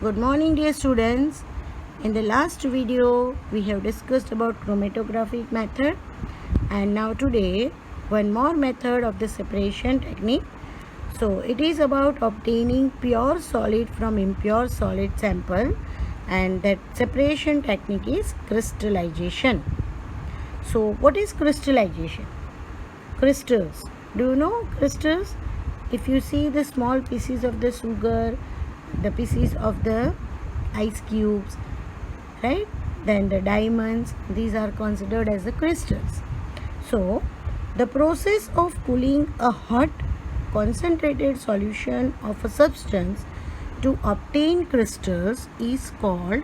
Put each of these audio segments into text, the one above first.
Good morning, dear students. In the last video we have discussed about chromatographic method, and now today one more method of the separation technique. So it is about obtaining pure solid from impure solid sample, and that separation technique is crystallization. So what is crystallization? Crystals. Do you know crystals? If you see the small pieces of the sugar, the pieces of the ice cubes, right? Then the diamonds, these are considered as the crystals. So the process of cooling a hot concentrated solution of a substance to obtain crystals is called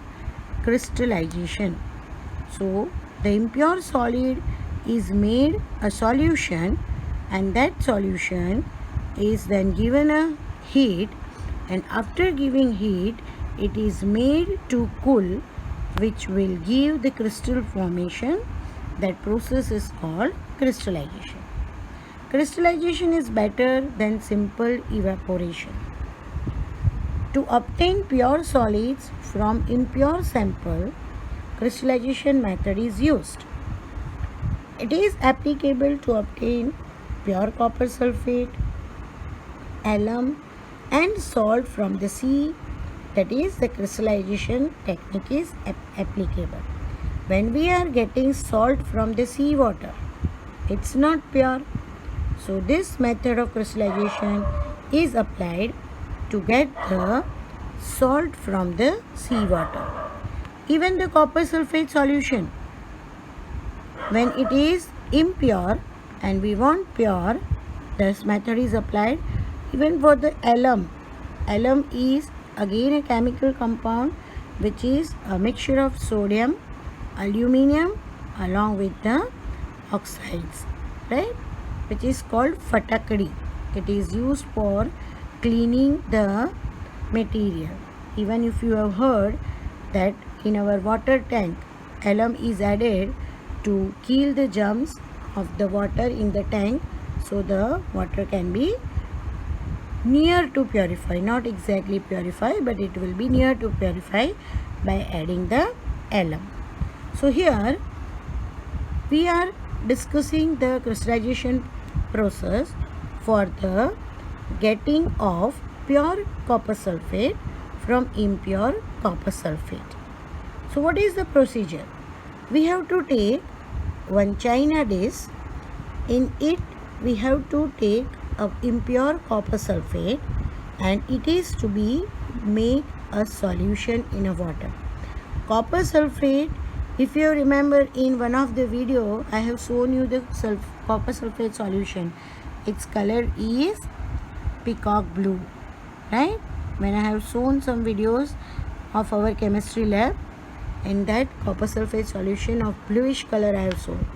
crystallization. So the impure solid is made a solution, and that solution is then given a heat, and after giving heat it is made to cool, which will give the crystal formation. That process is called crystallization. Crystallization is better than simple evaporation. To obtain pure solids from impure sample, crystallization method is used. It is applicable to obtain pure copper sulfate, alum and salt from the sea. That is, the crystallization technique is applicable. When we are getting salt from the sea water, it's not pure. So this method of crystallization is applied to get the salt from the sea water. Even the copper sulfate solution, when it is impure and we want pure, this method is applied. Even for the alum is again a chemical compound which is a mixture of sodium, aluminium along with the oxides, right, which is called fatakadi. It is used for cleaning the material. Even if you have heard that in our water tank, alum is added to kill the germs of the water in the tank, so the water can be near to purify, not exactly purify, but it will be near to purify by adding the alum. So here we are discussing the crystallization process for the getting of pure copper sulfate from impure copper sulfate. So what is the procedure? We have to take one china dish. In it we have to take of impure copper sulfate, and it is to be make a solution in a water. Copper sulfate, if you remember in one of the video I have shown you the copper sulfate solution. Its color is peacock blue, right? When I have shown some videos of our chemistry lab, in that copper sulfate solution of bluish color I have shown.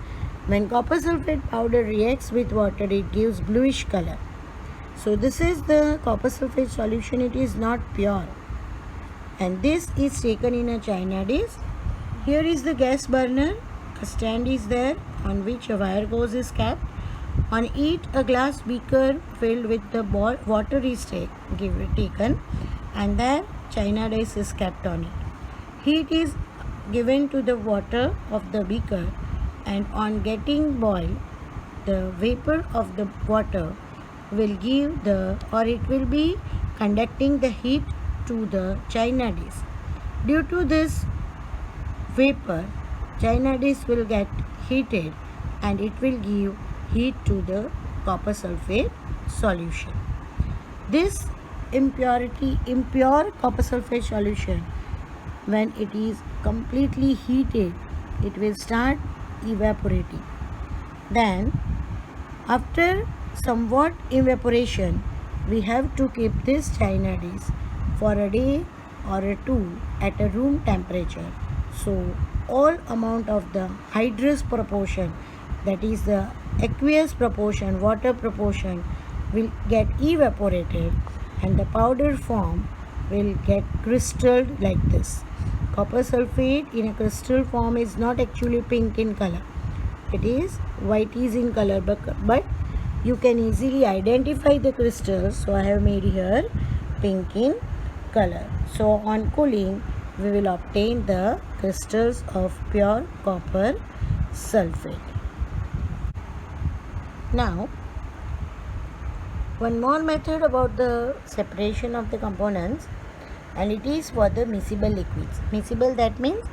When copper sulfate powder reacts with water, it gives bluish color. So this is the copper sulfate solution. It is not pure, and this is taken in a china dish. Here is the gas burner. A stand is there on which a wire gauze is kept. On it a glass beaker filled with the water is taken, and there china dish is kept on it. Heat is given to the water of the beaker, and on getting boil, the vapor of the water will give the, or it will be conducting the heat to the china dish. Due to this vapor, china dish will get heated and it will give heat to the copper sulfate solution. This impure copper sulfate solution, when it is completely heated, it will start evaporating. Then after somewhat evaporation, we have to keep this china dish for a day or a two at a room temperature. So all amount of the hydrous proportion, that is the aqueous proportion, water proportion, will get evaporated, and the powder form will get crystalled like this. Copper sulfate in a crystal form is not actually pink in color. It is whitish in color, but you can easily identify the crystals. So I have made here pink in color. So on cooling, we will obtain the crystals of pure copper sulfate. Now, one more method about the separation of the components, and it is for the miscible liquids. Miscible, that means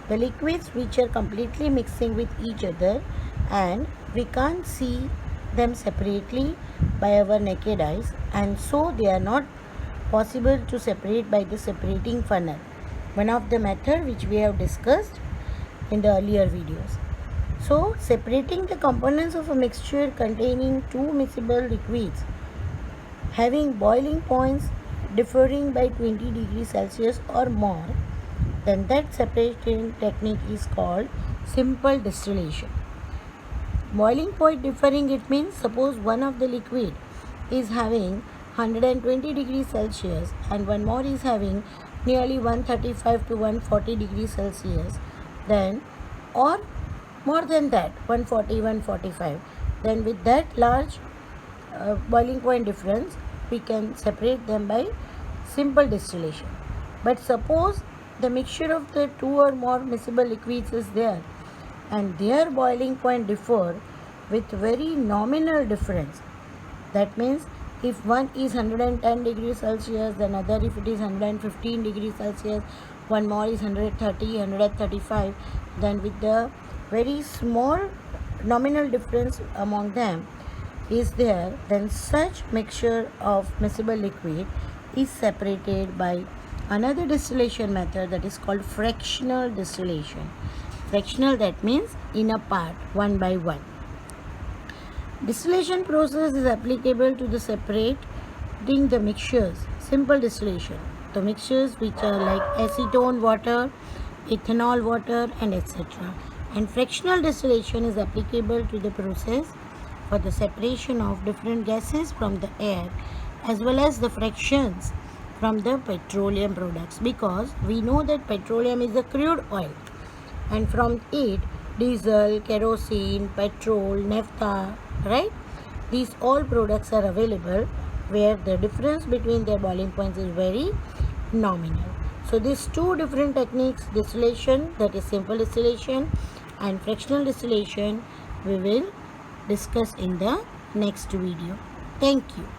the liquids which are completely mixing with each other and we can't see them separately by our naked eyes, and so they are not possible to separate by the separating funnel, one of the method which we have discussed in the earlier videos. So separating the components of a mixture containing two miscible liquids having boiling points differing by 20 degrees Celsius or more, then that separation technique is called simple distillation. Boiling point differing, it means suppose one of the liquid is having 120 degrees Celsius and one more is having nearly 135 to 140 degrees Celsius, then or more than that 140 145, then with that large boiling point difference we can separate them by simple distillation. But suppose the mixture of the two or more miscible liquids is there and their boiling point differ with very nominal difference, that means if one is 110 degrees Celsius, then other if it is 115 degrees Celsius, one more is 130 135, then with the very small nominal difference among them is there, then such mixture of miscible liquid is separated by another distillation method, that is called fractional distillation. Fractional, that means in a part, one by one. Distillation process is applicable to the separating the mixtures. Simple distillation, the mixtures which are like acetone water, ethanol water, and etc. And fractional distillation is applicable to the process for the separation of different gases from the air as well as the fractions from the petroleum products, because we know that petroleum is a crude oil and from it diesel, kerosene, petrol, naphtha, right? These all products are available where the difference between their boiling points is very nominal. So these two different techniques, distillation, that is simple distillation, and fractional distillation, we will discuss in the next video. Thank you.